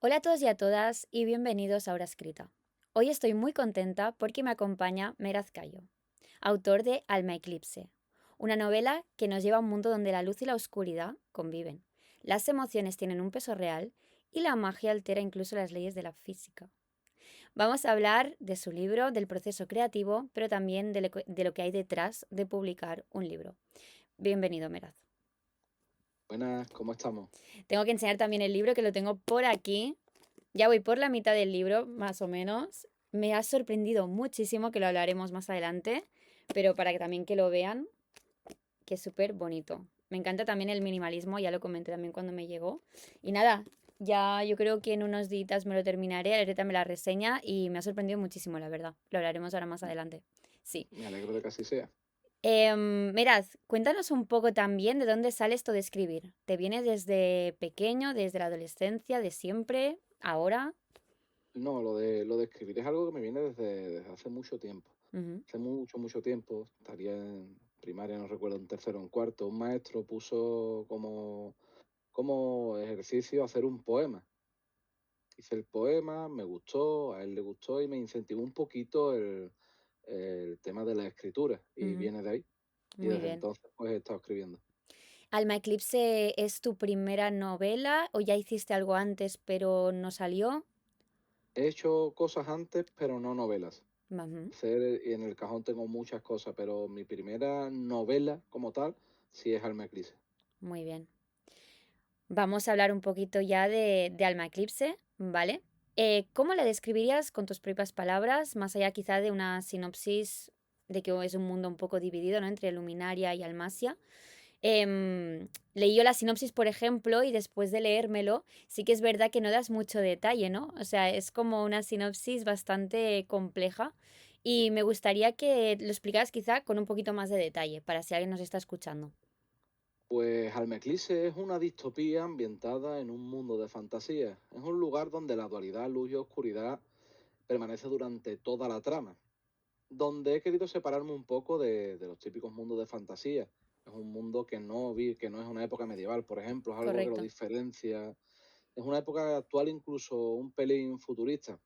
Hola a todos y a todas y bienvenidos a Hora Escrita. Hoy estoy muy contenta porque me acompaña Meraz Cayo, autor de Alma Eclipse, una novela que nos lleva a un mundo donde la luz y la oscuridad conviven. Las emociones tienen un peso real y la magia altera incluso las leyes de la física. Vamos a hablar de su libro, del proceso creativo, pero también de lo que hay detrás de publicar un libro. Bienvenido, Meraz. Buenas, ¿cómo estamos? Tengo que enseñar también el libro que lo tengo por aquí. Ya voy por la mitad del libro, más o menos. Me ha sorprendido muchísimo, que lo hablaremos más adelante, pero para que también que lo vean, que es súper bonito. Me encanta también el minimalismo, ya lo comenté también cuando me llegó. Y nada, ya yo creo que en unos días me lo terminaré, haré también la reseña y me ha sorprendido muchísimo, la verdad. Lo hablaremos ahora más adelante. Sí. Me alegro de que así sea. Mirad, cuéntanos un poco también de dónde sale esto de escribir. ¿Te viene desde pequeño, desde la adolescencia, de siempre, ahora? No, lo de escribir es algo que me viene desde hace mucho tiempo. Ujú, Hace mucho, mucho tiempo, estaría en primaria, no recuerdo, en tercero o en cuarto, un maestro puso como ejercicio hacer un poema. Hice el poema, me gustó, a él le gustó y me incentivó un poquito el tema de la escritura y ujú. viene de ahí. Y Muy desde bien. entonces pues he estado escribiendo. ¿Alma Eclipse es tu primera novela o ya hiciste algo antes pero no salió? He hecho cosas antes, pero no novelas. Ujú, Y en el cajón tengo muchas cosas, pero mi primera novela como tal sí es Alma Eclipse. muy bien. Vamos a hablar un poquito ya de Alma Eclipse, ¿vale? ¿Cómo la describirías con tus propias palabras, más allá quizá de una sinopsis de que es un mundo un poco dividido, ¿no? Entre Luminaria y Almasia? Leí yo la sinopsis, por ejemplo, y después de leérmelo, sí que es verdad que no das mucho detalle, ¿no? O sea, es como una sinopsis bastante compleja y me gustaría que lo explicaras quizá con un poquito más de detalle, para si alguien nos está escuchando. Pues Alma Eclipse es una distopía ambientada en un mundo de fantasía. Es un lugar donde la dualidad luz y oscuridad permanece durante toda la trama. Donde he querido separarme un poco de los típicos mundos de fantasía. Es un mundo que no es una época medieval, por ejemplo, es algo que lo Correcto. diferencia. Es una época actual, incluso un pelín futurista,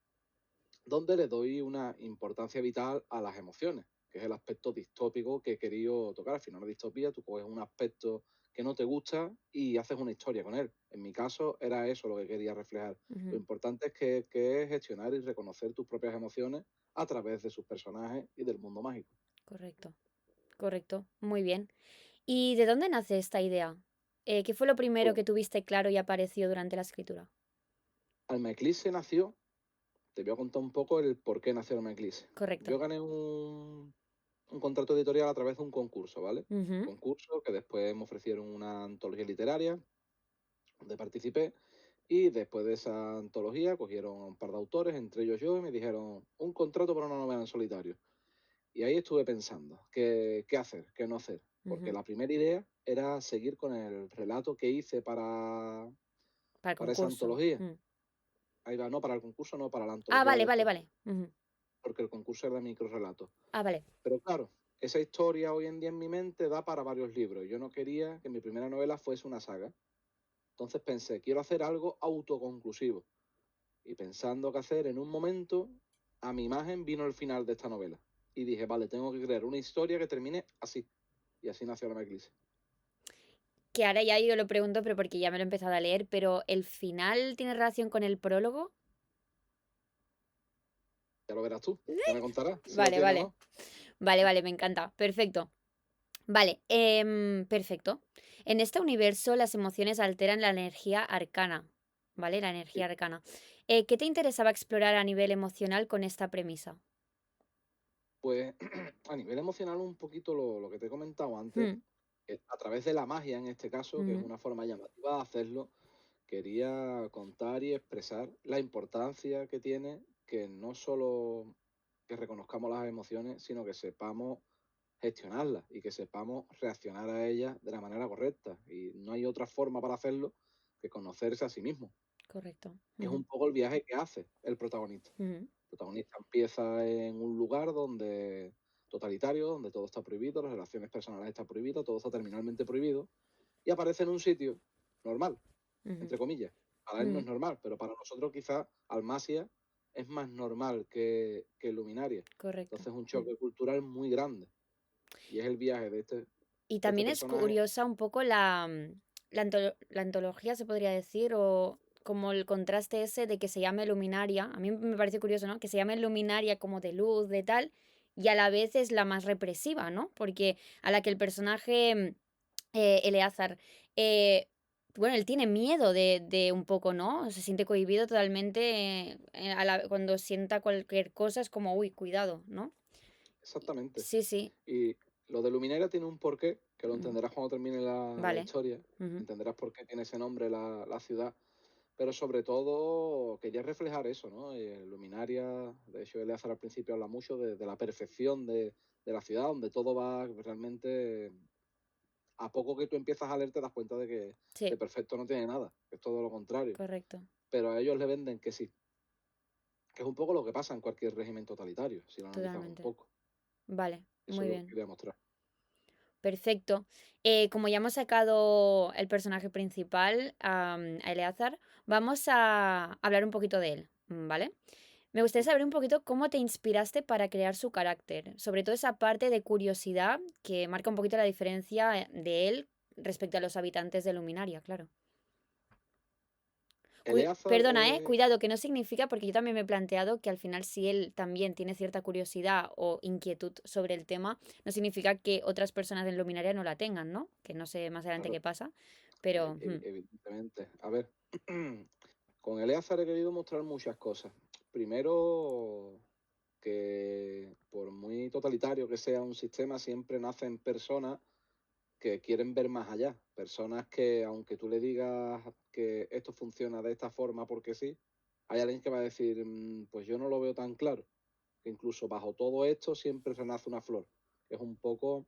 donde le doy una importancia vital a las emociones, que es el aspecto distópico que he querido tocar. Al final, una distopía, tú coges un aspecto que no te gusta y haces una historia con él. En mi caso, era eso lo que quería reflejar. Lo Ujú. importante es que es gestionar y reconocer tus propias emociones a través de sus personajes y del mundo mágico. Correcto, correcto. Muy bien. ¿Y de dónde nace esta idea? ¿Qué fue lo primero Pues que tuviste claro y apareció durante la escritura? Alma Eclipse nació, te voy a contar un poco el por qué nació Alma Eclipse. Correcto. Yo gané un contrato editorial a través de un concurso, ¿vale? Ujú, Concurso que después me ofrecieron una antología literaria donde participé y después de esa antología cogieron a un par de autores, entre ellos yo, y me dijeron un contrato para una novela en solitario. Y ahí estuve pensando, ¿qué hacer? ¿Qué no hacer? Porque ujú. la primera idea era seguir con el relato que hice Para el para esa concurso. antología. Mm. Ahí va, no para el concurso, no para la Ah, antología vale, vale, después, vale. Ujú. porque el concurso era de microrelatos. Ah, vale. Pero claro, esa historia hoy en día en mi mente da para varios libros. Yo no quería que mi primera novela fuese una saga. Entonces pensé, quiero hacer algo autoconclusivo. Y pensando qué hacer, en un momento, a mi imagen vino el final de esta novela. Y dije, vale, tengo que crear una historia que termine así. Y así nació la Eclipse. Que ahora ya yo lo pregunto, pero porque ya me lo he empezado a leer, pero ¿el final tiene relación con el prólogo? Ya lo verás tú, ya me contarás si lo Vale, tiene o vale. no. Vale, vale, me encanta. Perfecto. Vale, perfecto. En este universo las emociones alteran la energía arcana, ¿vale? La Sí. energía arcana. ¿Qué te interesaba explorar a nivel emocional con esta premisa? Pues a nivel emocional un poquito lo que te he comentado antes, Hmm, a través de la magia en este caso, que es ujú, una forma llamativa de hacerlo, quería contar y expresar la importancia que tiene que no solo que reconozcamos las emociones, sino que sepamos gestionarlas y que sepamos reaccionar a ellas de la manera correcta. Y no hay otra forma para hacerlo que conocerse a sí mismo. correcto. Es Ujú, un poco el viaje que hace el protagonista. ujú, El protagonista empieza en un lugar totalitario, donde todo está prohibido, las relaciones personales están prohibidas, todo está terminalmente prohibido, y aparece en un sitio normal, ujú. entre comillas, para él no es Mm, normal, pero para nosotros quizás Almasia es más normal que Luminaria. correcto. Entonces es un Mm. choque cultural muy grande y es el viaje de Y este también es personaje. curiosa un poco la antología, se podría decir, o como el contraste ese de que se llame luminaria. A mí me parece curioso, ¿no? Que se llame luminaria como de luz, de tal, y a la vez es la más represiva, ¿no? Porque a la que el personaje Eleazar, eh, bueno, él tiene miedo de un poco, ¿no? Se siente cohibido totalmente cuando sienta cualquier cosa, es como, uy, cuidado, ¿no? Exactamente. Sí, sí. Y lo de Luminaria tiene un porqué, que lo Mm, entenderás cuando termine la vale. historia, Ujú. entenderás por qué tiene ese nombre la ciudad, pero sobre todo quería reflejar eso, ¿no? Luminaria, de hecho Eleazar al principio habla mucho de la perfección de la ciudad, donde todo va realmente, a poco que tú empiezas a leer te das cuenta de que Sí, de perfecto no tiene nada, que es todo lo contrario, correcto. pero a ellos le venden que sí, que es un poco lo que pasa en cualquier régimen totalitario, si lo analizas un Totalmente. poco. Vale, Eso muy es lo que bien. quería mostrar. Perfecto. Como ya hemos sacado el personaje principal, a Eleazar, vamos a hablar un poquito de él, ¿vale? Me gustaría saber un poquito cómo te inspiraste para crear su carácter, sobre todo esa parte de curiosidad que marca un poquito la diferencia de él respecto a los habitantes de Luminaria, claro. Eleazar, Perdona, cuidado, que no significa, porque yo también me he planteado que al final si él también tiene cierta curiosidad o inquietud sobre el tema, no significa que otras personas en Luminaria no la tengan, ¿no? Que no sé más adelante claro, qué pasa, pero evidentemente. A ver, con Eleazar he querido mostrar muchas cosas. Primero, que por muy totalitario que sea un sistema, siempre nacen personas que quieren ver más allá. Personas que, aunque tú le digas que esto funciona de esta forma porque sí, hay alguien que va a decir, pues yo no lo veo tan claro. Que incluso bajo todo esto siempre renace una flor. Es un poco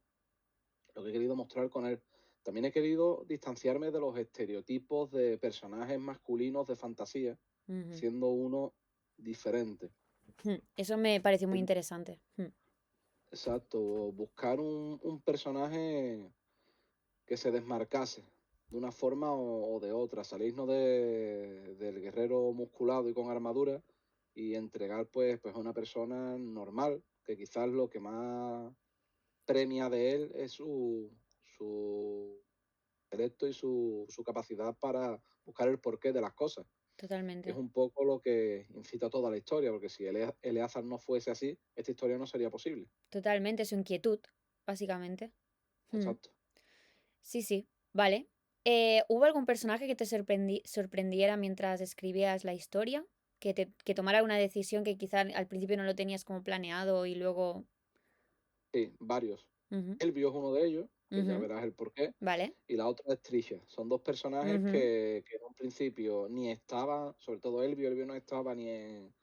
lo que he querido mostrar con él. También he querido distanciarme de los estereotipos de personajes masculinos de fantasía, ujú, siendo uno diferente. eso me pareció muy En- interesante. Exacto, buscar un personaje que se desmarcase de una forma o de otra, salirnos del guerrero musculado y con armadura y entregar pues a una persona normal, que quizás lo que más premia de él es su intelecto y su capacidad para buscar el porqué de las cosas, que es Totalmente, un poco lo que incita toda la historia, porque si Eleazar no fuese así, esta historia no sería posible. totalmente, su inquietud, básicamente. Mm, Exacto. sí, sí, vale. ¿Hubo algún personaje que te sorprendiera mientras escribías la historia? Que tomara una decisión que quizá al principio no lo tenías como planeado y luego... Sí, varios. Ujú, Elvio es uno de ellos, que ya ujú, verás el porqué, vale. y la otra es Trisha. Son dos personajes Ujú, que en un principio ni estaban, sobre todo Elvio no estaba ni en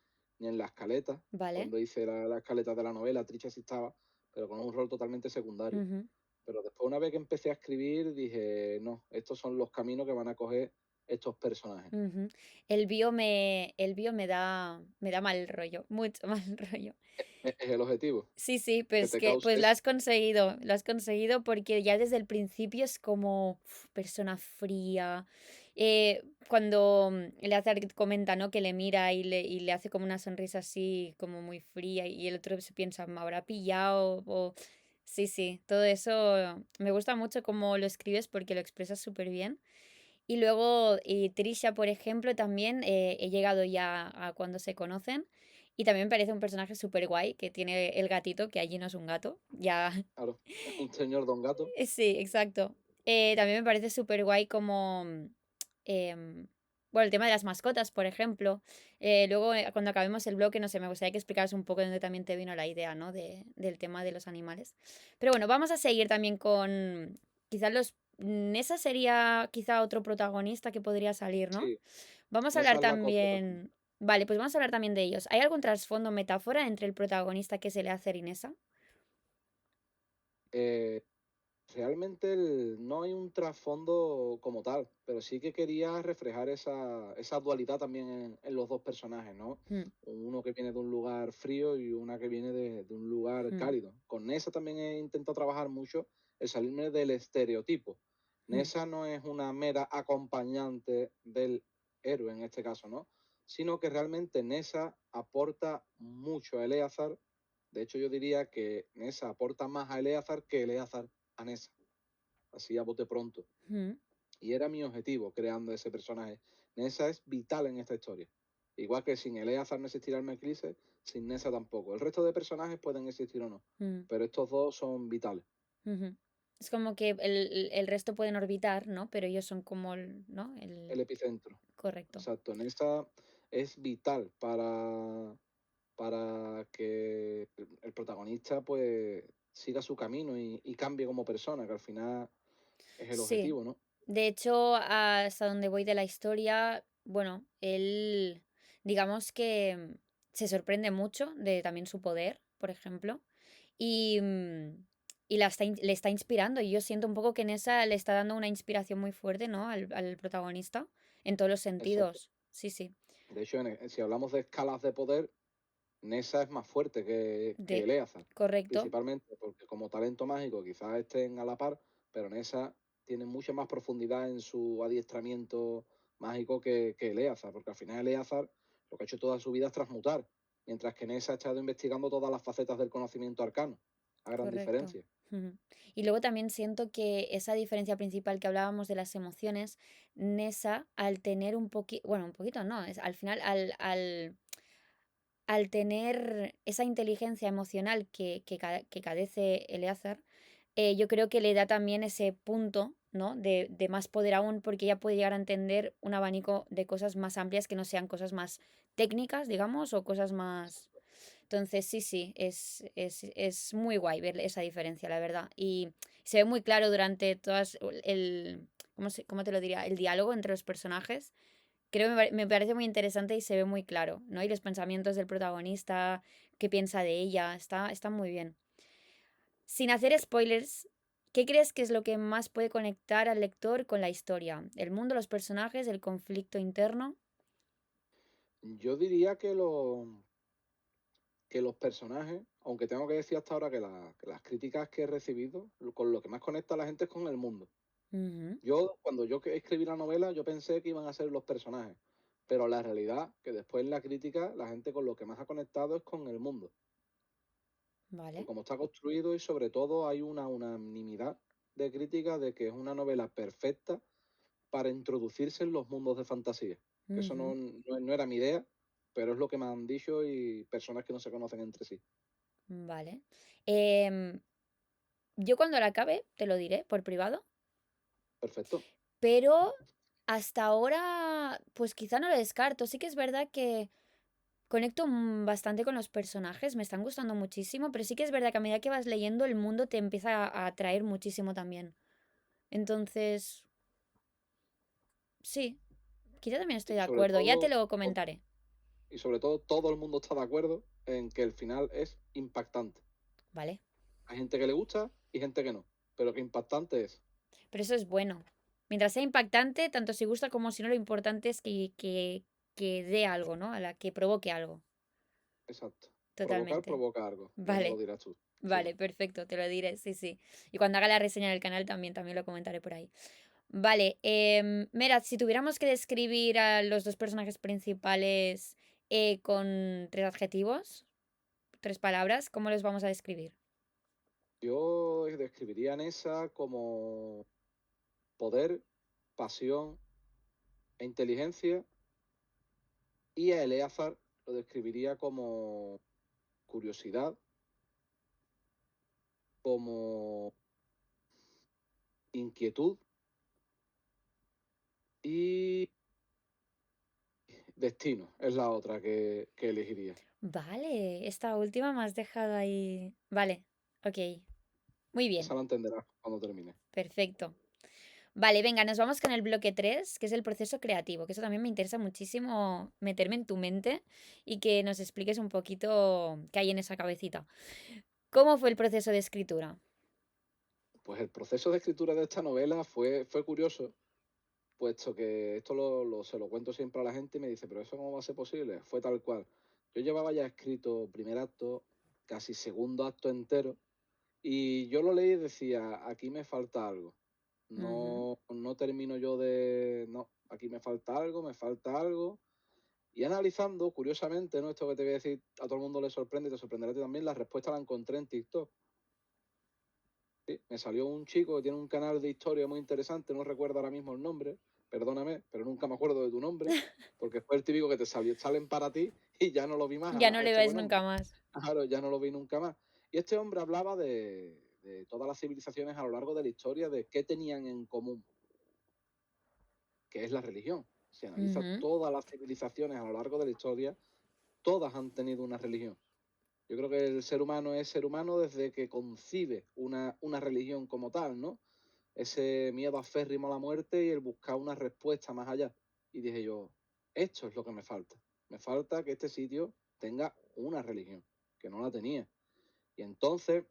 la escaleta. vale. Cuando hice la escaleta de la novela, Trisha sí estaba, pero con un rol totalmente secundario. Ujú, Pero después, una vez que empecé a escribir, dije, no, estos son los caminos que van a coger estos personajes. ujú. El bio me da mal rollo, mucho mal rollo. Es el objetivo, Sí, sí, que pues te que cause pues eso. lo has conseguido porque ya desde el principio es como persona fría. Cuando el Azar comenta, ¿no? Que le mira y le hace como una sonrisa así, como muy fría, y el otro se piensa, ¿me habrá pillado? O... Sí, sí, todo eso me gusta mucho cómo lo escribes porque lo expresas súper bien. Y luego, Trisha, por ejemplo, también he llegado ya a cuando se conocen. Y también me parece un personaje súper guay que tiene el gatito, que allí no es un gato. Ya, Claro, es un señor Don Gato. sí, exacto. También me parece súper guay como, em, bueno, el tema de las mascotas, por ejemplo. Luego, cuando acabemos el bloque, no sé, me gustaría que explicaras un poco de dónde también te vino la idea, ¿no? Del tema de los animales. Pero bueno, vamos a seguir también con quizás Nessa sería quizá otro protagonista que podría salir, ¿no? Sí, Vamos a hablar esa es la cooperación. también... Vale, pues vamos a hablar también de ellos. ¿Hay algún trasfondo metáfora entre el protagonista que se le hace a Inesa? Eh, Realmente no hay un trasfondo como tal, pero sí que quería reflejar esa dualidad también en los dos personajes, ¿no? Mm, Uno que viene de un lugar frío y una que viene de un lugar mm, cálido. Con Nessa también he intentado trabajar mucho el salirme del estereotipo. mm, Nessa no es una mera acompañante del héroe en este caso, ¿no? Sino que realmente Nessa aporta mucho a Eleazar. De hecho, yo diría que Nessa aporta más a Eleazar que Eleazar a Nessa, así a bote pronto. Mm. Y era mi objetivo creando ese personaje. Nessa es vital en esta historia. Igual que sin Eleazar no existirá el Meclise, sin Nessa tampoco. El resto de personajes pueden existir o no, Mm. pero estos dos son vitales. Ujú. Es como que el resto pueden orbitar, ¿no? Pero ellos son como ¿no? El epicentro, Correcto. exacto. Nessa es vital para que el protagonista pues siga su camino y cambie como persona, que al final es el Sí. objetivo, ¿no? De hecho, hasta donde voy de la historia, bueno, él, digamos que se sorprende mucho de también su poder, por ejemplo, y, le está inspirando. Y yo siento un poco que en esa le está dando una inspiración muy fuerte, ¿no? Al protagonista, en todos los Exacto. sentidos. Sí, sí. De hecho, si hablamos de escalas de poder, Nessa es más fuerte que De, Eleazar, correcto, principalmente porque como talento mágico quizás estén a la par, pero Nessa tiene mucha más profundidad en su adiestramiento mágico que Eleazar, porque al final Eleazar lo que ha hecho toda su vida es transmutar, mientras que Nessa ha estado investigando todas las facetas del conocimiento arcano, a gran correcto. diferencia. Ujú. Y luego también siento que esa diferencia principal que hablábamos de las emociones, Nessa, al tener un poquito, bueno, un poquito no, es al final, al tener esa inteligencia emocional que carece Eleazar, yo creo que le da también ese punto, ¿no? De más poder aún, porque ella puede llegar a entender un abanico de cosas más amplias que no sean cosas más técnicas, digamos, o cosas más... Entonces, sí, sí, es muy guay ver esa diferencia, la verdad. Y se ve muy claro durante todas ¿cómo te lo diría? El diálogo entre los personajes. Creo que me parece muy interesante y se ve muy claro, ¿no? Y los pensamientos del protagonista, qué piensa de ella, está muy bien. Sin hacer spoilers, ¿qué crees que es lo que más puede conectar al lector con la historia? ¿El mundo, los personajes, el conflicto interno? Yo diría que los personajes, aunque tengo que decir hasta ahora que las críticas que he recibido, con lo que más conecta a la gente es con el mundo. Ujú. Cuando yo escribí la novela, yo pensé que iban a ser los personajes, pero la realidad, que después en la crítica, la gente con lo que más ha conectado es con el mundo, por Vale. cómo está construido y sobre todo hay una unanimidad de críticas de que es una novela perfecta para introducirse en los mundos de fantasía. Que eso Ujú. no era mi idea, pero es lo que me han dicho y personas que no se conocen entre sí. Vale. Em, yo cuando la acabe te lo diré por privado, Perfecto. pero hasta ahora, pues quizá no lo descarto. Sí que es verdad que conecto bastante con los personajes, me están gustando muchísimo, pero sí que es verdad que a medida que vas leyendo el mundo te empieza a atraer muchísimo también. Entonces, sí, quizá también estoy Y de sobre acuerdo, ya te todo, lo comentaré. y sobre todo, todo el mundo está de acuerdo en que el final es impactante. Vale, Hay gente que le gusta y gente que no, pero que impactante es. pero eso es bueno. Mientras sea impactante, tanto si gusta como si no, lo importante es que dé algo, ¿no? A la que provoque algo. Exacto. Provocar Totalmente. provoca algo, ya me lo Vale, dirás tú. Sí. vale, perfecto, te lo diré, sí, sí. Y cuando haga la reseña del canal también lo comentaré por ahí. Vale, Meraz, si tuviéramos que describir a los dos personajes principales con tres adjetivos, tres palabras, ¿cómo los vamos a describir? Yo describiría a Nessa como poder, pasión e inteligencia y a Eleazar lo describiría como curiosidad, como inquietud y destino. Es la otra que elegiría. Vale, esta última me has dejado ahí. Vale, ok, muy bien, Esa la entenderás cuando termine. perfecto. Vale, venga, nos vamos con el bloque 3, que es el proceso creativo, que eso también me interesa muchísimo meterme en tu mente y que nos expliques un poquito qué hay en esa cabecita. ¿Cómo fue el proceso de escritura? Pues el proceso de escritura de esta novela fue curioso, puesto que esto se lo cuento siempre a la gente y me dice, pero ¿eso cómo va a ser posible? Fue tal cual. Yo llevaba ya escrito primer acto, casi segundo acto entero, y yo lo leí y decía, aquí me falta algo. Ujú. No termino yo de, no, aquí me falta algo, me falta algo. Y analizando, curiosamente, ¿no? Esto que te voy a decir, a todo el mundo le sorprende y te sorprenderá a ti también, la respuesta la encontré en TikTok. Sí, me salió un chico que tiene un canal de historia muy interesante, no recuerdo ahora mismo el nombre, perdóname, pero nunca me acuerdo de tu nombre, porque fue el típico que te salen para ti y ya no lo vi más Ya no a le este ves buen nunca hombre. más. Claro, ya no lo vi nunca más. Y este hombre hablaba de todas las civilizaciones a lo largo de la historia, de qué tenían en común, que es la religión. Si analiza Ujú. todas las civilizaciones a lo largo de la historia, todas han tenido una religión. Yo creo que el ser humano es ser humano desde que concibe una religión como tal, ¿no? Ese miedo aférrimo a la muerte y el buscar una respuesta más allá. Y dije yo, esto es lo que me falta. Me falta que este sitio tenga una religión, que no la tenía. Y entonces,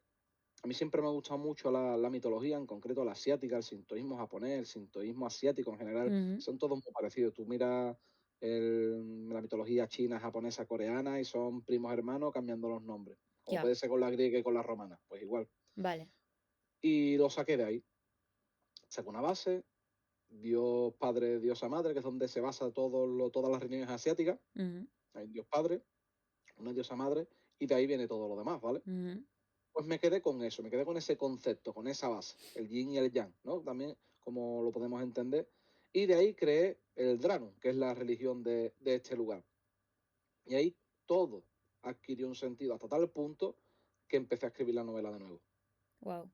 a mí siempre me ha gustado mucho la mitología, en concreto la asiática, el sintoísmo japonés, el sintoísmo asiático en general, Ujú. son todos muy parecidos. Tú miras la mitología china, japonesa, coreana y son primos hermanos cambiando los nombres. Como Ya, puede ser con la griega y con la romana, pues igual. vale. Y lo saqué de ahí. Saqué una base, Dios Padre, Diosa Madre, que es donde se basa todas las religiones asiáticas. Ujú. Hay un Dios Padre, una Diosa Madre, y de ahí viene todo lo demás, ¿vale? Ujú. Pues me quedé con eso, me quedé con ese concepto, con esa base, el yin y el yang, ¿no? También como lo podemos entender. Y de ahí creé el Dranum, que es la religión de este lugar. Y ahí todo adquirió un sentido hasta tal punto que empecé a escribir la novela de nuevo, Wow,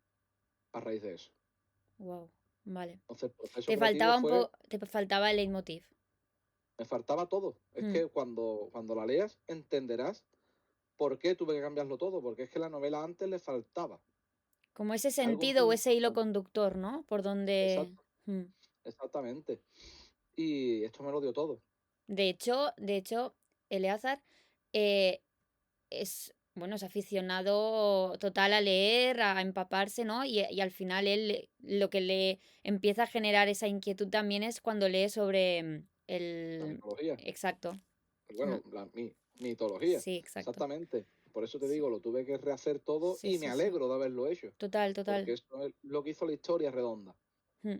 a raíz de eso. wow. Vale. Entonces el proceso Te creativo faltaba un fue, poco, te faltaba el leitmotiv. me faltaba todo. Es Mm. que cuando la leas entenderás por qué tuve que cambiarlo todo, porque es que la novela antes le faltaba Como ese algo sentido muy o ese hilo importante. conductor, ¿no? Por donde... Exacto, Mm. exactamente. Y esto me lo dio todo. De hecho, Eleazar eh, es, bueno, es aficionado total a leer, a empaparse, ¿no? Y al final él lo que le empieza a generar esa inquietud también es cuando lee sobre La el... mitología. Exacto. Mm. Bueno, mitología. Sí, exacto. Exactamente. Por eso te Sí, digo, lo tuve que rehacer todo sí, y me sí, sí. alegro de haberlo hecho, Total, porque total. eso es lo que hizo la historia redonda. Mm.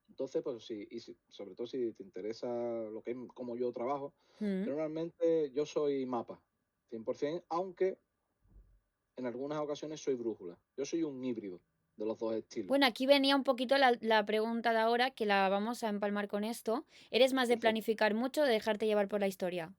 Entonces, pues sí, sobre todo si te interesa lo que es como yo trabajo, Mm. yo normalmente yo soy mapa, 100%, aunque en algunas ocasiones soy brújula. Yo soy un híbrido de los dos estilos. Bueno, aquí venía un poquito la pregunta de ahora, que la vamos a empalmar con esto. ¿Eres más de Perfecto. planificar mucho o de dejarte llevar por la historia?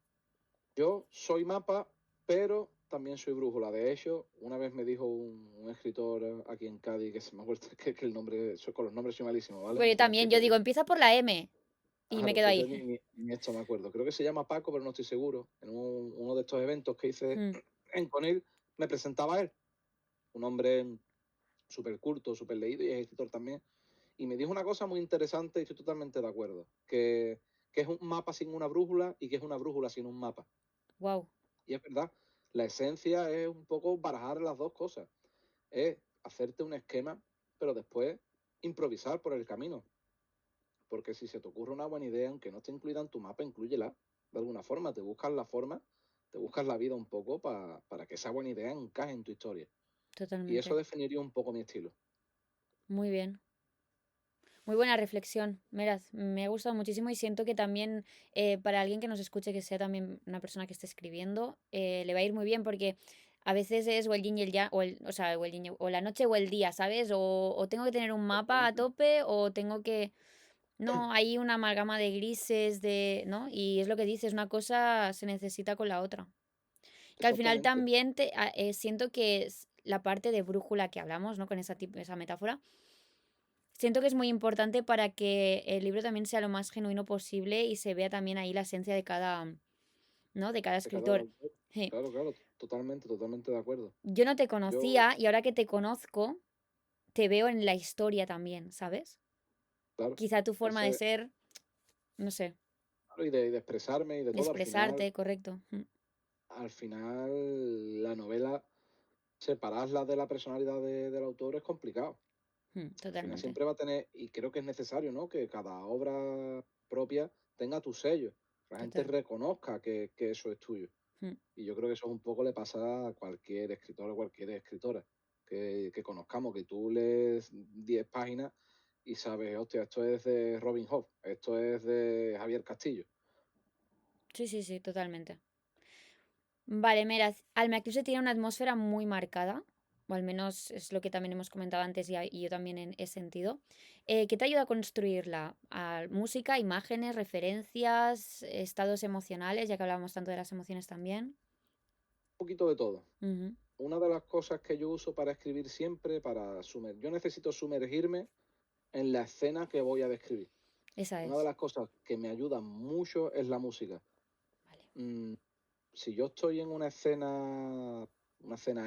Yo soy mapa, pero también soy brújula. De hecho, una vez me dijo un escritor aquí en Cádiz, que se me ha vuelto, que el nombre, con los nombres soy malísimo, ¿vale? Pues yo también, yo digo, empieza por la M y me Claro, quedo pues yo ahí. ni esto me acuerdo. Creo que se llama Paco, pero no estoy seguro. En uno de estos eventos que hice Mm. en Conil, me presentaba él, un hombre súper culto, súper leído y es escritor también. Y me dijo una cosa muy interesante y estoy totalmente de acuerdo, que es un mapa sin una brújula y que es una brújula sin un mapa. Wow, Y es verdad, la esencia es un poco barajar las dos cosas. Es hacerte un esquema, pero después improvisar por el camino. Porque si se te ocurre una buena idea, aunque no esté incluida en tu mapa, inclúyela de alguna forma. Te buscas la forma, te buscas la vida un poco para que esa buena idea encaje en tu historia. Y eso totalmente. definiría un poco mi estilo. Muy bien. Muy buena reflexión, Meraz. Me ha gustado muchísimo y siento que también para alguien que nos escuche, que sea también una persona que esté escribiendo, le va a ir muy bien porque a veces es o el yin y el yang, o sea, o el o la noche o el día, ¿sabes? O tengo que tener un mapa a Exactamente. tope o tengo que... No, hay una amalgama de grises, de, ¿no? Y es lo que dices, una cosa se necesita con la otra. Que al final Exactamente. también siento que es la parte de brújula que hablamos, ¿no? Con esa, esa metáfora. Siento que es muy importante para que el libro también sea lo más genuino posible y se vea también ahí la esencia de cada, ¿no? De cada De cada escritor. autor. Je. Claro, claro, totalmente, totalmente de acuerdo. Yo no te Yo, conocía y ahora que te conozco, te veo en la historia también, ¿sabes? claro, Quizá tu forma de ese, ser, no sé, claro, y de expresarme y de de todo, expresarte, correcto. Mm. al final, la novela, separarla de la personalidad del autor es complicado. Al final Totalmente. siempre va a tener, y creo que es necesario, ¿no? Que cada obra propia tenga tu sello, que la gente Total. reconozca que eso es tuyo. Mm. Y yo creo que eso un poco le pasa a cualquier escritor o cualquier escritora que conozcamos, que tú lees 10 páginas y sabes, hostia, esto es de Robin Hood, esto es de Javier Castillo. Sí, sí, sí, totalmente. Vale, mira, Alma Eclipse tiene una atmósfera muy marcada, o al menos es lo que también hemos comentado antes y yo también he sentido. ¿Qué te ayuda a construirla? Música, imágenes, referencias, estados emocionales, ya que hablábamos tanto de las emociones también. Un poquito de todo. Ujú. Una de las cosas que yo uso para escribir siempre, yo necesito sumergirme en la escena que voy a describir. Esa Una de es. las cosas que me ayudan mucho es la música. Vale. Mm, si yo estoy en una escena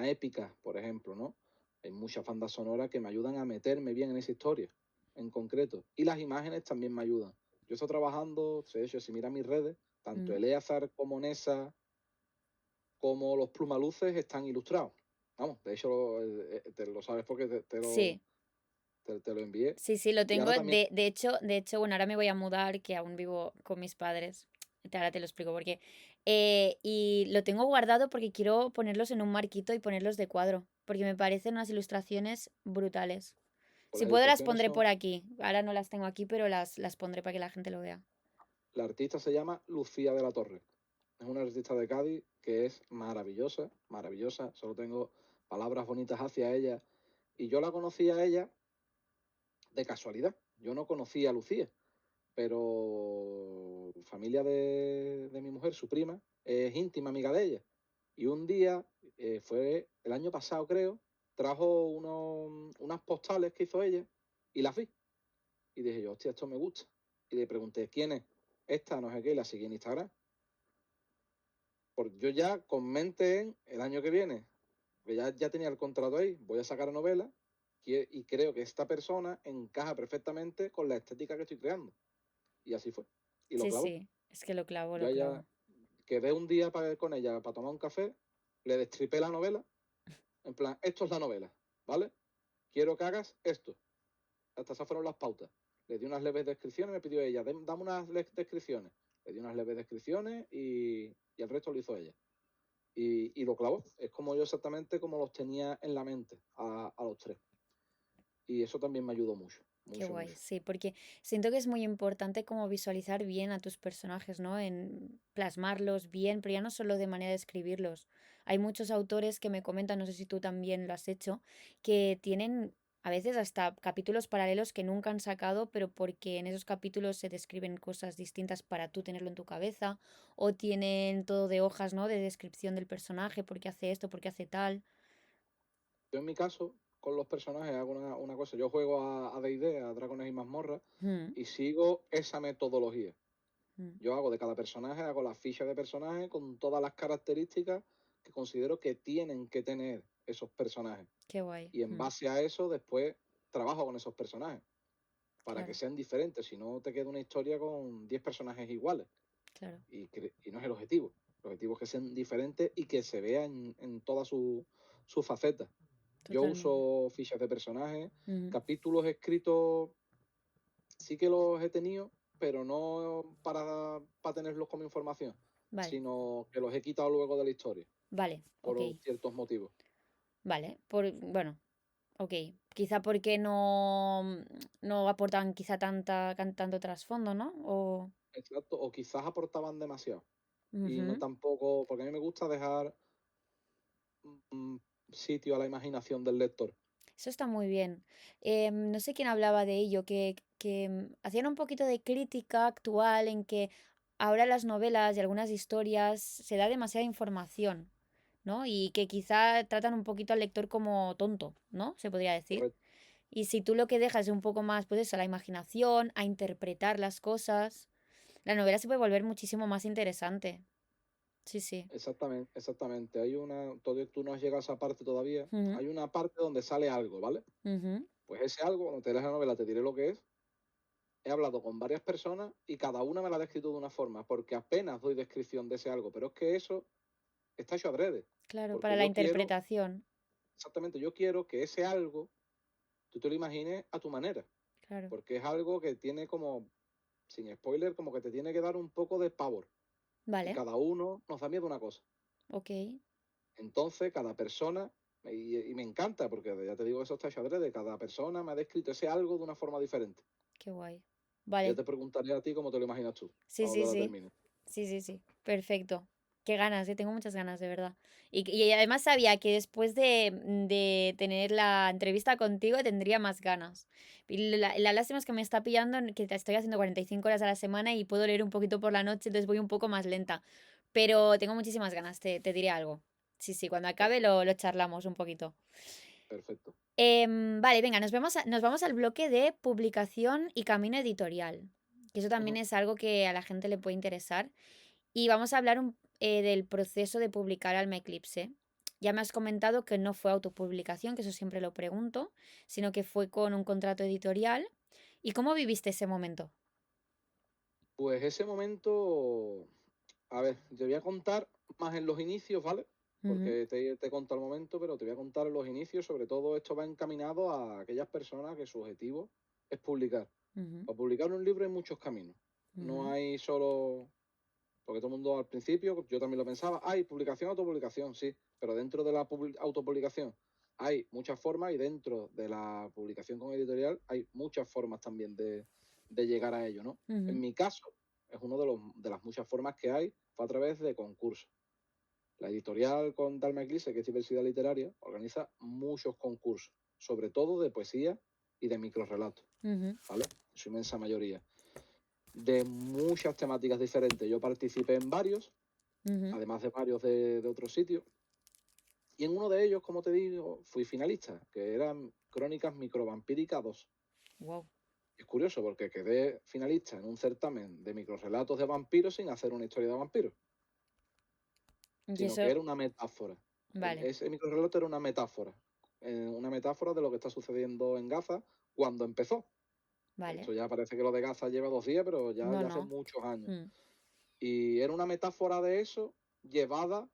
épica, por ejemplo, ¿no? Hay muchas bandas sonoras que me ayudan a meterme bien en esa historia, en concreto. Y las imágenes también me ayudan. Yo estoy trabajando, de hecho, si miras mis redes, tanto Mm. Eleazar como Nessa, como los plumaluces están ilustrados. Vamos, de hecho, te lo sabes porque Sí, te lo envié. sí, sí, lo Y ahora tengo. también, De hecho, bueno, ahora me voy a mudar, que aún vivo con mis padres. Ahora te lo explico por qué. Y lo tengo guardado porque quiero ponerlos en un marquito y ponerlos de cuadro, porque me parecen unas ilustraciones brutales. pues Si las puedo las ilustraciones pondré son, por aquí. Ahora no las tengo aquí, pero las pondré para que la gente lo vea. la artista se llama Lucía de la Torre. Es una artista de Cádiz que es maravillosa, maravillosa. Solo tengo palabras bonitas hacia ella. Y yo la conocí a ella de casualidad. Yo no conocía a Lucía, pero familia de mi mujer, su prima, es íntima amiga de ella. Y un día, fue el año pasado creo, trajo unas postales que hizo ella y las vi. Y dije yo, hostia, esto me gusta. Y le pregunté, ¿quién es? Esta, no sé qué, y la seguí en Instagram. Yo ya con mente en el año que viene, que ya tenía el contrato ahí, voy a sacar novela y creo que esta persona encaja perfectamente con la estética que estoy creando. Y así fue. Y lo Sí, clavó. sí, es que lo clavo, Yo lo ya clavo. quedé un día con ella para tomar un café, le destripé la novela, en plan, esto es la novela, ¿vale? Quiero que hagas esto. Hasta esas fueron las pautas. Le di unas leves descripciones, me pidió ella, dame unas descripciones. Le di unas leves descripciones y el resto lo hizo ella. Y lo clavó. Es como yo exactamente como los tenía en la mente a los tres. Y eso también me ayudó mucho, Qué mucho, guay, mucho. sí, porque siento que es muy importante como visualizar bien a tus personajes, ¿no? En plasmarlos bien, pero ya no solo de manera de escribirlos. Hay muchos autores que me comentan, no sé si tú también lo has hecho, que tienen a veces hasta capítulos paralelos que nunca han sacado, pero porque en esos capítulos se describen cosas distintas para tú tenerlo en tu cabeza, o tienen todo de hojas, ¿no? De descripción del personaje, por qué hace esto, por qué hace tal. Yo en mi caso, con los personajes, hago una cosa. Yo juego a D&D, a Dragones y Mazmorras, Mm, y sigo esa metodología. mm, Yo hago de cada personaje, hago la ficha de personaje con todas las características que considero que tienen que tener esos personajes. qué guay. Y en Mm, base a eso, después trabajo con esos personajes para que claro, sean diferentes. Si no, te queda una historia con 10 personajes iguales. claro, Y no es el objetivo. El objetivo es que sean diferentes y que se vean en todas sus facetas. Yo totalmente. uso fichas de personajes, Ujú. capítulos escritos, sí que los he tenido, pero no para tenerlos como información, Vale. sino que los he quitado luego de la historia, Vale, ok, por ciertos motivos. vale. Bueno, ok. Quizá porque no aportan quizá tanto trasfondo, ¿no? O... Exacto, o quizás aportaban demasiado. Y no Ujú. tampoco, porque a mí me gusta dejar mm, sitio a la imaginación del lector. Eso está muy bien. No sé quién hablaba de ello, que hacían un poquito de crítica actual en que ahora las novelas y algunas historias se da demasiada información, ¿no? Y que quizá tratan un poquito al lector como tonto, ¿no? Se podría decir. Correcto. Y si tú lo que dejas es un poco más, pues eso, a la imaginación, a interpretar las cosas, la novela se puede volver muchísimo más interesante. Sí, sí. Exactamente, exactamente. Todavía tú no has llegado a esa parte todavía. Ujú, Hay una parte donde sale algo, ¿vale? ujú, Pues ese algo, cuando te leas la novela, te diré lo que es. He hablado con varias personas y cada una me la ha descrito de una forma, porque apenas doy descripción de ese algo, pero es que eso está hecho adrede, claro, para porque la interpretación. exactamente, yo quiero que ese algo tú te lo imagines a tu manera, Claro. porque es algo que tiene como, sin spoiler, como que te tiene que dar un poco de pavor, y Vale, cada uno nos da miedo una cosa. ok. Entonces, cada persona Y me encanta, porque ya te digo, esos tachadores de cada persona me ha descrito ese algo de una forma diferente. Qué guay. Ya Vale. te preguntaré a ti cómo te lo imaginas tú, Sí, cuando sí, te la sí. termines. Sí, sí, sí. Perfecto. Qué ganas, tengo muchas ganas, de verdad. Y además sabía que después de tener la entrevista contigo tendría más ganas. Y la lástima es que me está pillando que te estoy haciendo 45 horas a la semana y puedo leer un poquito por la noche, entonces voy un poco más lenta. Pero tengo muchísimas ganas, te diré algo. Sí, sí, cuando acabe Perfecto, lo charlamos un poquito. perfecto. Vale, venga, nos vamos al bloque de publicación y camino editorial, que eso también Ujú. es algo que a la gente le puede interesar. Y vamos a hablar del proceso de publicar Alma Eclipse. Ya me has comentado que no fue autopublicación, que eso siempre lo pregunto, sino que fue con un contrato editorial. ¿Y cómo viviste ese momento? Pues ese momento, a ver, te voy a contar más en los inicios, ¿vale? Ujú, Porque te he contado el momento, pero te voy a contar en los inicios. Sobre todo esto va encaminado a aquellas personas que su objetivo es publicar. ujú, Para publicar un libro hay muchos caminos. No ujú, hay solo, porque todo el mundo al principio, yo también lo pensaba, hay publicación, autopublicación, sí, pero dentro de la autopublicación hay muchas formas y dentro de la publicación con editorial hay muchas formas también de llegar a ello, ¿no? En ujú, mi caso, es uno de las muchas formas que hay, fue a través de concursos. La editorial con Dalma Eclipse, que es diversidad literaria, organiza muchos concursos, sobre todo de poesía y de microrelatos, ujú, ¿vale? En su inmensa mayoría. De muchas temáticas diferentes. Yo participé en varios, ujú. además de varios de otros sitios, y en uno de ellos, como te digo, fui finalista, que eran Crónicas Microvampíricas 2. Wow. Es curioso porque quedé finalista en un certamen de microrelatos de vampiros sin hacer una historia de vampiros, Y sino que eso, era una metáfora. vale, Ese microrelato era una metáfora de lo que está sucediendo en Gaza cuando empezó. vale. Esto ya parece que lo de Gaza lleva 2 días, pero No, ya hace no. muchos años. Mm, Y era una metáfora de eso llevada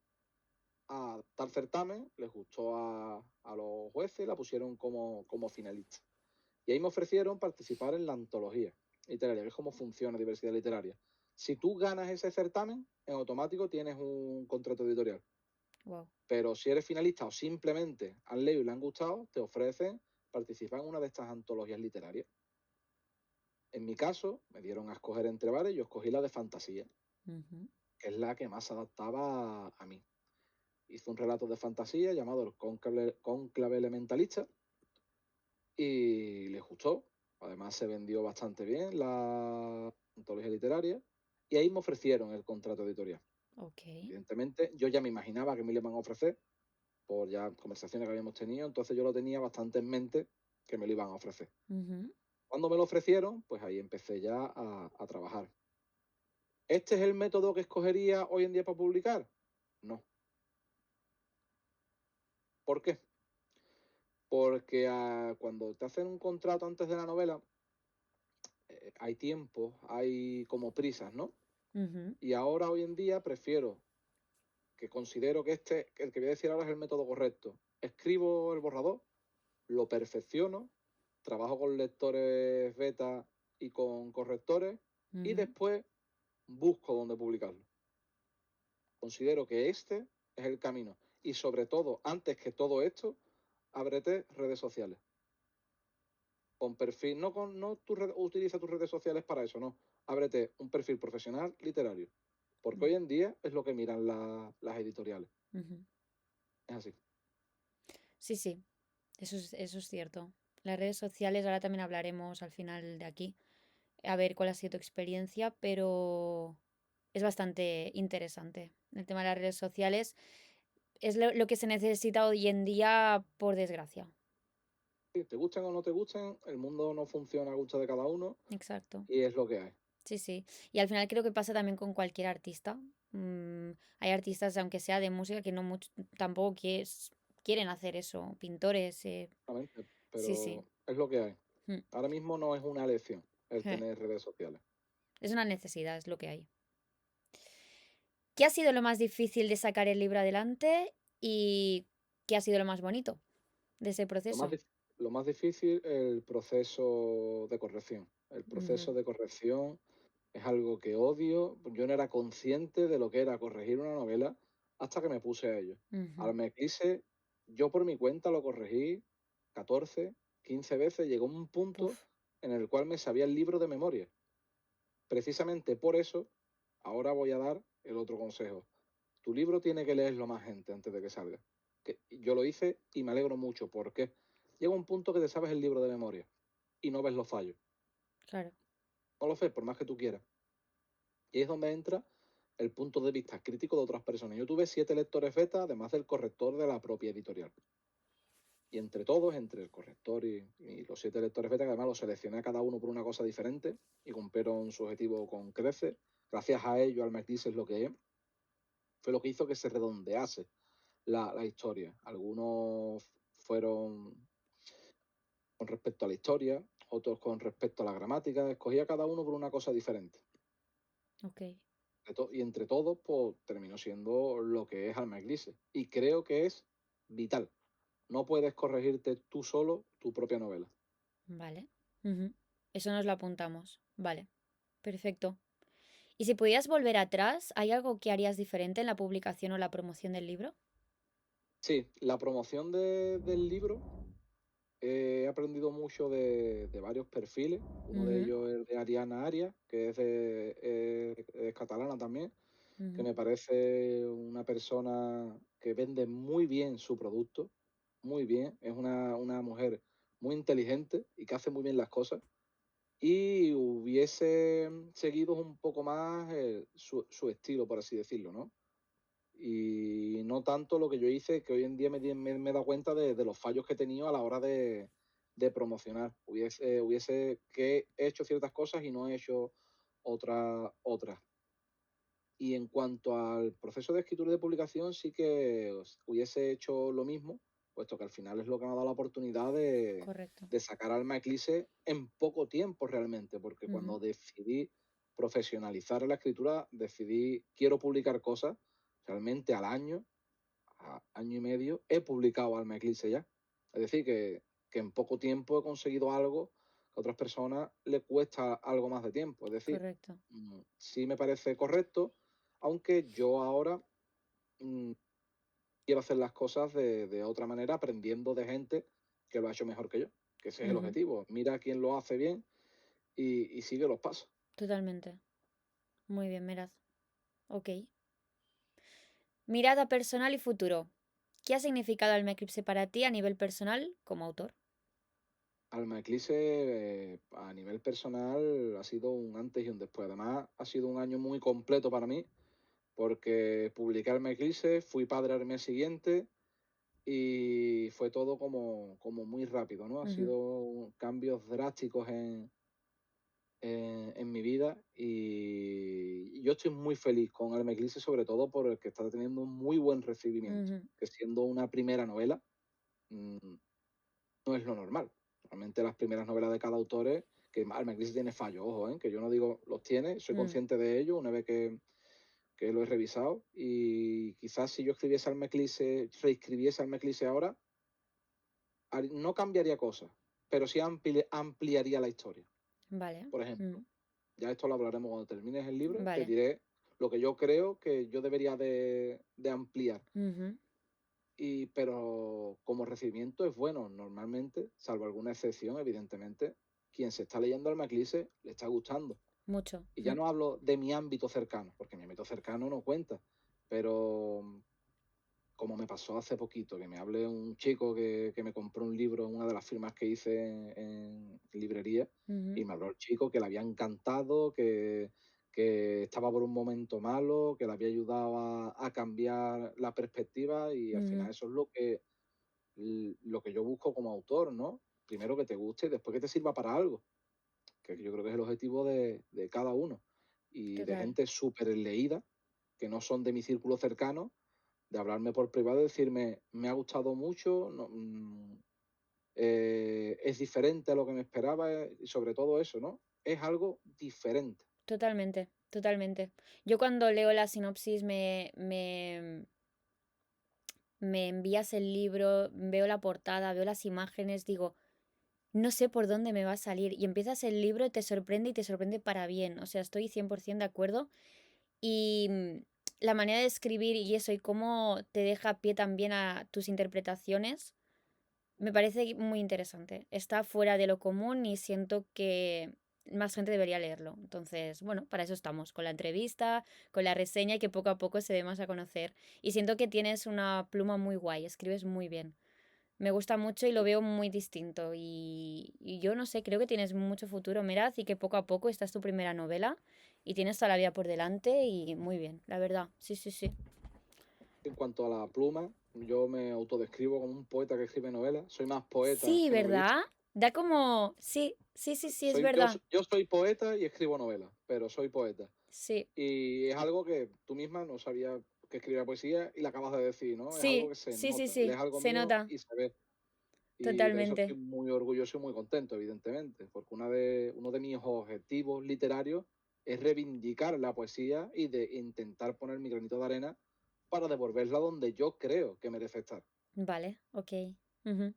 a tal certamen, les gustó a los jueces y la pusieron como finalista. Y ahí me ofrecieron participar en la antología literaria, que es cómo funciona diversidad literaria. Si tú ganas ese certamen, en automático tienes un contrato editorial. wow. Pero si eres finalista o simplemente han leído y le han gustado, te ofrecen participar en una de estas antologías literarias. En mi caso, me dieron a escoger entre varias y yo escogí la de fantasía, Ujú, que es la que más se adaptaba a mí. Hizo un relato de fantasía llamado El Cónclave Elementalista y les gustó. Además se vendió bastante bien la antología literaria y ahí me ofrecieron el contrato editorial. ok. Evidentemente, yo ya me imaginaba que me lo iban a ofrecer por ya conversaciones que habíamos tenido, entonces yo lo tenía bastante en mente que me lo iban a ofrecer. Ujú, Cuando me lo ofrecieron, pues ahí empecé ya a trabajar. ¿Este es el método que escogería hoy en día para publicar? No. ¿Por qué? Porque cuando te hacen un contrato antes de la novela, hay tiempo, hay como prisas, ¿no? ujú, Y ahora, hoy en día, prefiero que considero que el que voy a decir ahora es el método correcto. Escribo el borrador, lo perfecciono, trabajo con lectores beta y con correctores y ujú. después busco dónde publicarlo. Considero que este es el camino. Y sobre todo, antes que todo esto, ábrete redes sociales. Con perfil, no utiliza tus redes sociales para eso, no. Ábrete un perfil profesional literario. Porque hoy en día es lo que miran las editoriales. Ujú. Es así. Sí, sí, eso es cierto. Las redes sociales, ahora también hablaremos al final de aquí, a ver cuál ha sido tu experiencia, pero es bastante interesante. El tema de las redes sociales es lo que se necesita hoy en día, por desgracia. Sí, te gusten o no te gusten, el mundo no funciona a gusto de cada uno Exacto. y es lo que hay. Sí, sí. Y al final creo que pasa también con cualquier artista. Hay artistas, aunque sea de música, que no tampoco quieren hacer eso. Pintores, Exactamente, sí, sí. pero es lo que hay. Mm. Ahora mismo no es una elección el Eh, tener redes sociales. Es una necesidad, es lo que hay. ¿Qué ha sido lo más difícil de sacar el libro adelante y qué ha sido lo más bonito de ese Lo más, proceso? lo más difícil, el proceso de corrección. El Ujú, proceso de corrección es algo que odio. Yo no era consciente de lo que era corregir una novela hasta que me puse a ello. ujú, Al me quise, yo por mi cuenta lo corregí 14, 15 veces, llegó un punto Uf, en el cual me sabía el libro de memoria. Precisamente por eso, ahora voy a dar el otro consejo. Tu libro tiene que leerlo más gente antes de que salga. Que yo lo hice y me alegro mucho porque llega un punto que te sabes el libro de memoria y no ves los fallos. claro. No los ves por más que tú quieras. Y ahí es donde entra el punto de vista crítico de otras personas. Yo tuve 7 lectores beta, además del corrector de la propia editorial. Y entre todos, entre el corrector y los 7 lectores beta, que además los seleccioné a cada uno por una cosa diferente y cumplieron su objetivo con creces. Gracias a ello, al McDis es lo que es, fue lo que hizo que se redondease la historia. Algunos fueron con respecto a la historia, otros con respecto a la gramática. Escogía cada uno por una cosa diferente. Ok, Y entre todos, pues terminó siendo lo que es Alma Eclipse. Y creo que es vital. No puedes corregirte tú solo tu propia novela. vale. Ujú. Eso nos lo apuntamos. Vale, perfecto. ¿Y si pudieras volver atrás, hay algo que harías diferente en la publicación o la promoción del libro? Sí, la promoción del libro he aprendido mucho de varios perfiles. Uno de Ujú, ellos es de Ariana Arias, que es catalana también, que ujú, me parece una persona que vende muy bien su producto, muy bien. Es una mujer muy inteligente y que hace muy bien las cosas. Y hubiese seguido un poco más su estilo, por así decirlo, ¿no? Y no tanto lo que yo hice, que hoy en día me he dado cuenta de los fallos que he tenido a la hora de promocionar. Hubiese que he hecho ciertas cosas y no he hecho otras. Y en cuanto al proceso de escritura y de publicación, sí que hubiese hecho lo mismo, puesto que al final es lo que me ha dado la oportunidad correcto. de sacar Alma Eclipse en poco tiempo realmente, porque Ujú, cuando decidí profesionalizar la escritura, decidí, quiero publicar cosas, realmente al año, a año y medio, he publicado Alma Eclipse ya. Es decir, que en poco tiempo he conseguido algo que a otras personas le cuesta algo más de tiempo. Es decir, correcto. sí me parece correcto, aunque yo ahora mm, quiero hacer las cosas de otra manera, aprendiendo de gente que lo ha hecho mejor que yo, que ese es el Ujú, objetivo. Mira quién lo hace bien y sigue los pasos. totalmente. Muy bien, Meraz. Ok. Mirada personal y futuro. ¿Qué ha significado el Eclipse para ti a nivel personal como autor? Alma Eclipse, a nivel personal, ha sido un antes y un después. Además, ha sido un año muy completo para mí, porque publiqué Alma Eclipse, fui padre al mes siguiente y fue todo como muy rápido, ¿no? Ha Ujú, sido cambios drásticos en mi vida y yo estoy muy feliz con Alma Eclipse, sobre todo porque está teniendo un muy buen recibimiento, ujú, que siendo una primera novela, mm, no es lo normal. Normalmente las primeras novelas de cada autor es que Alma Eclipse tiene fallos, ojo, que yo no digo los tiene, soy mm, consciente de ello una vez que lo he revisado y quizás si yo escribiese Alma Eclipse, reescribiese Alma Eclipse ahora, no cambiaría cosas, pero sí ampliaría la historia. vale. Por ejemplo, Mm, ya esto lo hablaremos cuando termines el libro, te vale. diré lo que yo creo que yo debería de ampliar. Ujú, Pero como recibimiento es bueno, normalmente, salvo alguna excepción, evidentemente, quien se está leyendo Alma Eclipse le está gustando. mucho. Y ya Mm, no hablo de mi ámbito cercano, porque mi ámbito cercano no cuenta, pero como me pasó hace poquito, que me hable un chico que me compró un libro en una de las firmas que hice en librería, ujú, y me habló el chico que le había encantado, que estaba por un momento malo, que le había ayudado a cambiar la perspectiva, y al final ujú, eso es lo que yo busco como autor, ¿no? Primero que te guste y después que te sirva para algo, que yo creo que es el objetivo de cada uno. Y de total. gente súper leída, que no son de mi círculo cercano, de hablarme por privado y decirme, me ha gustado mucho, no, es diferente a lo que me esperaba y sobre todo eso, ¿no? Es algo diferente. Totalmente, totalmente. Yo cuando leo la sinopsis me envías el libro, veo la portada, veo las imágenes, digo, no sé por dónde me va a salir. Y empiezas el libro y te sorprende para bien. O sea, estoy 100% de acuerdo. Y la manera de escribir y eso, y cómo te deja pie también a tus interpretaciones, me parece muy interesante. Está fuera de lo común y siento que más gente debería leerlo. Entonces, bueno, para eso estamos, con la entrevista, con la reseña y que poco a poco se dé más a conocer. Y siento que tienes una pluma muy guay, escribes muy bien. Me gusta mucho y lo veo muy distinto. Y yo no sé, creo que tienes mucho futuro, Meraz, y que poco a poco esta es tu primera novela y tienes toda la vida por delante y muy bien, la verdad. Sí, sí, sí. En cuanto a la pluma, yo me autodescribo como un poeta que escribe novelas. Soy más poeta Sí, que novelista. ¿verdad? Da como... Sí, sí, sí, sí, es Soy, yo, verdad. yo soy poeta y escribo novelas, pero soy poeta. Sí, Y es algo que tú misma no sabías que escribía poesía y la acabas de decir, ¿no? Es algo sí, que se sí, sí, nota. sí, Lees algo se mío nota y se ve. Y de eso estoy totalmente. muy orgulloso y muy contento, evidentemente, porque uno de mis objetivos literarios es reivindicar la poesía y de intentar poner mi granito de arena para devolverla donde yo creo que merece estar. Vale, ok. Ujú.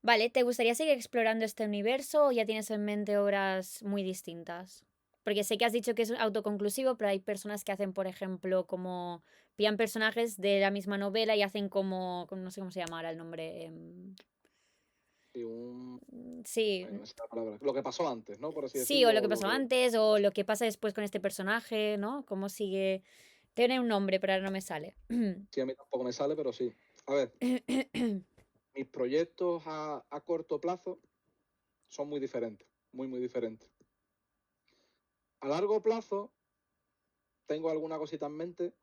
Vale, ¿te gustaría seguir explorando este universo o ya tienes en mente obras muy distintas? Porque sé que has dicho que es autoconclusivo, pero hay personas que hacen, por ejemplo, como pillan personajes de la misma novela y hacen no sé cómo se llama ahora el nombre. Y un, Sí, ay, no me sale la palabra, lo que pasó antes, ¿no? Por así sí, o decirlo, lo que o lo pasó que antes, o lo que pasa después con este personaje, ¿no? Cómo sigue. Tiene un nombre, pero ahora no me sale. sí a mí tampoco me sale, pero sí. A ver, mis proyectos a corto plazo son muy diferentes, muy diferentes. A largo plazo tengo alguna cosita en mente,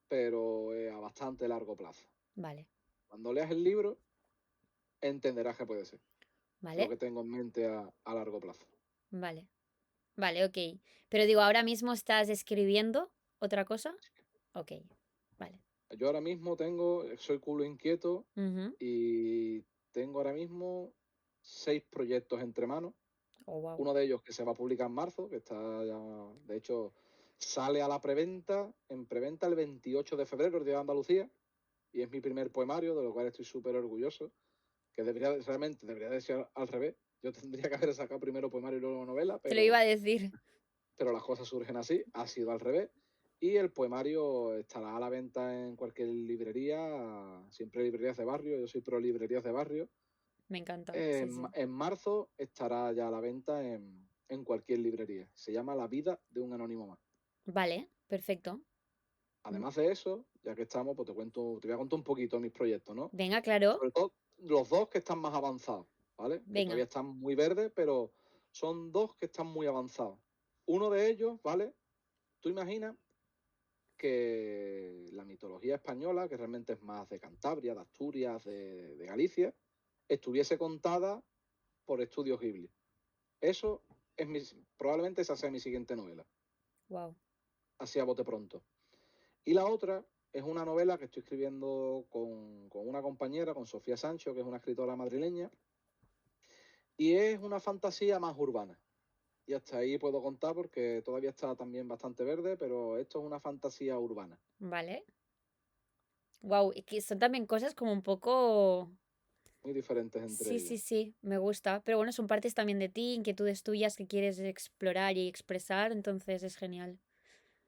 pero a bastante largo plazo. Vale, Cuando leas el libro, entenderás que puede ser lo vale, que tengo en mente a largo plazo. vale, vale, ok. Pero digo, ¿ahora mismo estás escribiendo otra cosa? Ok, vale. Yo ahora mismo soy culo inquieto Ujú. y tengo ahora mismo 6 proyectos entre manos. Oh, wow. Uno de ellos que se va a publicar en marzo, que está ya, de hecho, sale a la preventa, en preventa el 28 de febrero, el Día de Andalucía, y es mi primer poemario, de lo cual estoy súper orgulloso, que realmente debería de ser al revés. Yo tendría que haber sacado primero poemario y luego novela, Te lo iba a decir. pero las cosas surgen así, ha sido al revés. Y el poemario estará a la venta en cualquier librería, siempre librerías de barrio, yo soy pro librerías de barrio. Me encanta, sí, sí. En marzo estará ya a la venta en cualquier librería. Se llama La vida de un anónimo más. Vale, perfecto. Mm, Además de eso, ya que estamos, pues te voy a contar un poquito de mis proyectos, ¿no? venga, claro, Sobre todo los dos que están más avanzados, ¿vale? Que todavía venga. están muy verdes, pero son dos que están muy avanzados. Uno de ellos, ¿vale? Tú imaginas que la mitología española, que realmente es más de Cantabria, de Asturias, de Galicia, estuviese contada por estudios Ghibli. Eso probablemente esa sea mi siguiente novela, Wow. así a bote pronto. Y la otra es una novela que estoy escribiendo con una compañera, con Sofía Sancho, que es una escritora madrileña, y es una fantasía más urbana. Y hasta ahí puedo contar porque todavía está también bastante verde, pero esto es una fantasía urbana, Vale. Wow, y que son también cosas como un poco. muy diferentes entre Sí, sí, ellas. sí, me gusta. Pero bueno, son partes también de ti, inquietudes tuyas que quieres explorar y expresar, entonces es genial.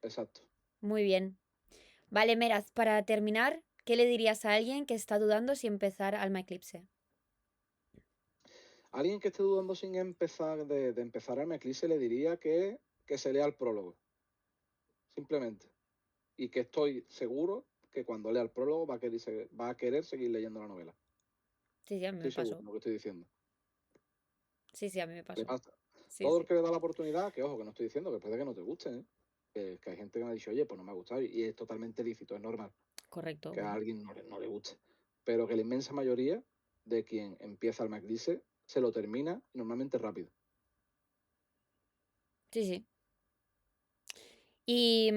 Exacto. Muy bien. Vale, Meraz, para terminar, ¿qué le dirías a alguien que está dudando si empezar Alma Eclipse? Alguien que esté dudando sin empezar de empezar el Eclipse le diría que se lea el prólogo, simplemente. Y que estoy seguro que cuando lea el prólogo va a querer seguir leyendo la novela. Sí, sí, a mí me Estoy seguro pasó. de lo que estoy diciendo. Sí, sí, a mí me Le pasó. pasa. Sí, Todo el sí. que le da la oportunidad, que ojo, que no estoy diciendo que puede que no te guste, ¿eh? Que hay gente que me ha dicho, oye, pues no me ha gustado y es totalmente lícito, es normal Correcto, que a bueno. alguien no le guste. Pero que la inmensa mayoría de quien empieza el McDice se lo termina y normalmente rápido. Sí, sí. ¿Y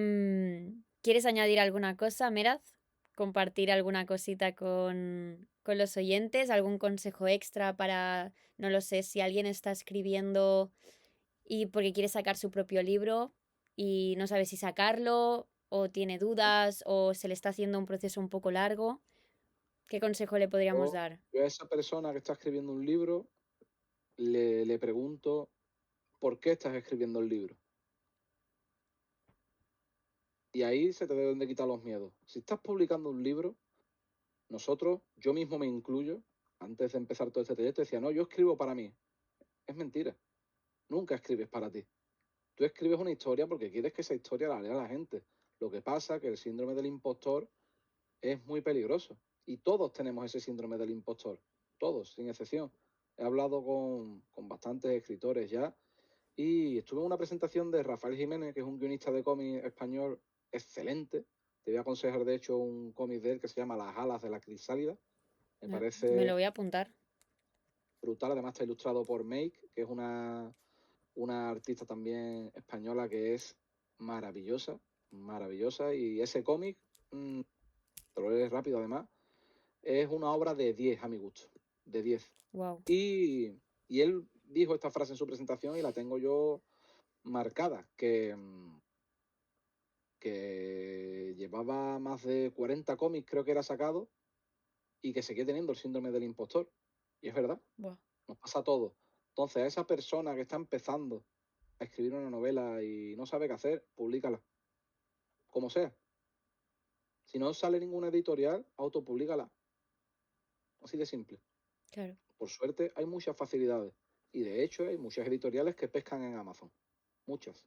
quieres añadir alguna cosa, Meraz? ¿Compartir alguna cosita con los oyentes? ¿Algún consejo extra para, no lo sé, si alguien está escribiendo y porque quiere sacar su propio libro y no sabe si sacarlo o tiene dudas o se le está haciendo un proceso un poco largo? ¿Qué consejo le podríamos Yo, dar? yo a esa persona que está escribiendo un libro le pregunto, ¿por qué estás escribiendo el libro? Y ahí se te deben de quitar los miedos. Si estás publicando un libro, nosotros, yo mismo me incluyo, antes de empezar todo este proyecto, decía, no, yo escribo para mí. Es mentira. Nunca escribes para ti. Tú escribes una historia porque quieres que esa historia la lea la gente. Lo que pasa es que el síndrome del impostor es muy peligroso. Y todos tenemos ese síndrome del impostor. Todos, sin excepción. He hablado con bastantes escritores ya y estuve en una presentación de Rafael Jiménez, que es un guionista de cómic español excelente. Te voy a aconsejar, de hecho, un cómic de él que se llama Las alas de la crisálida. Me Me lo parece voy a apuntar. brutal. Además está ilustrado por Make, que es una artista también española que es maravillosa, maravillosa. Y ese cómic, te lo lees rápido además, es una obra de 10 a mi gusto, de 10. Wow. Y él dijo esta frase en su presentación y la tengo yo marcada, que llevaba más de 40 cómics, creo que era sacado, y que seguía teniendo el síndrome del impostor. Y es verdad, Wow. nos pasa a todos. Entonces, a esa persona que está empezando a escribir una novela y no sabe qué hacer, públicala, como sea. Si no sale ninguna editorial, autopublicala. Así de simple. Claro, Por suerte, hay muchas facilidades. Y de hecho, hay muchas editoriales que pescan en Amazon. Muchas.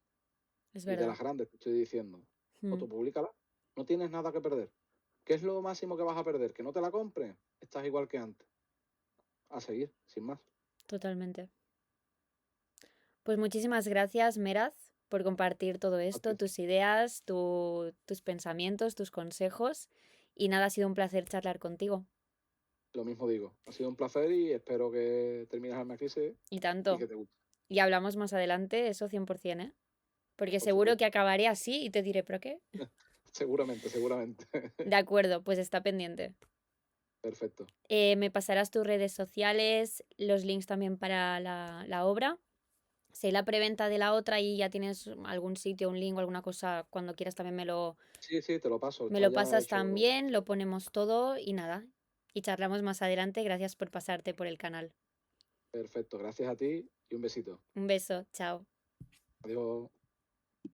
es Y de verdad. las grandes te estoy diciendo, Mm, autopublicala. No tienes nada que perder. ¿Qué es lo máximo que vas a perder? ¿Que no te la compren? Estás igual que antes. A seguir, sin más. totalmente. Pues muchísimas gracias, Meraz, por compartir todo A ti. esto, tus ideas, tus pensamientos, tus consejos. Y nada, ha sido un placer charlar contigo. Lo mismo digo. Ha sido un placer y espero que termines Alma Crisis Y y tanto. que te guste. Y hablamos más adelante, eso 100%, ¿eh? Porque Por seguro supuesto. que acabaré así y te diré, ¿pero qué? Seguramente, seguramente. De acuerdo, pues está pendiente. Perfecto. Me pasarás tus redes sociales, los links también para la obra. Si hay la preventa de la otra y ya tienes algún sitio, un link o alguna cosa, cuando quieras también Sí, sí, te lo paso. me Está lo ya pasas hecho. también, lo ponemos todo y nada. Y charlamos más adelante. Gracias por pasarte por el canal. Perfecto. Gracias a ti y un besito. Un beso, chao. Adiós.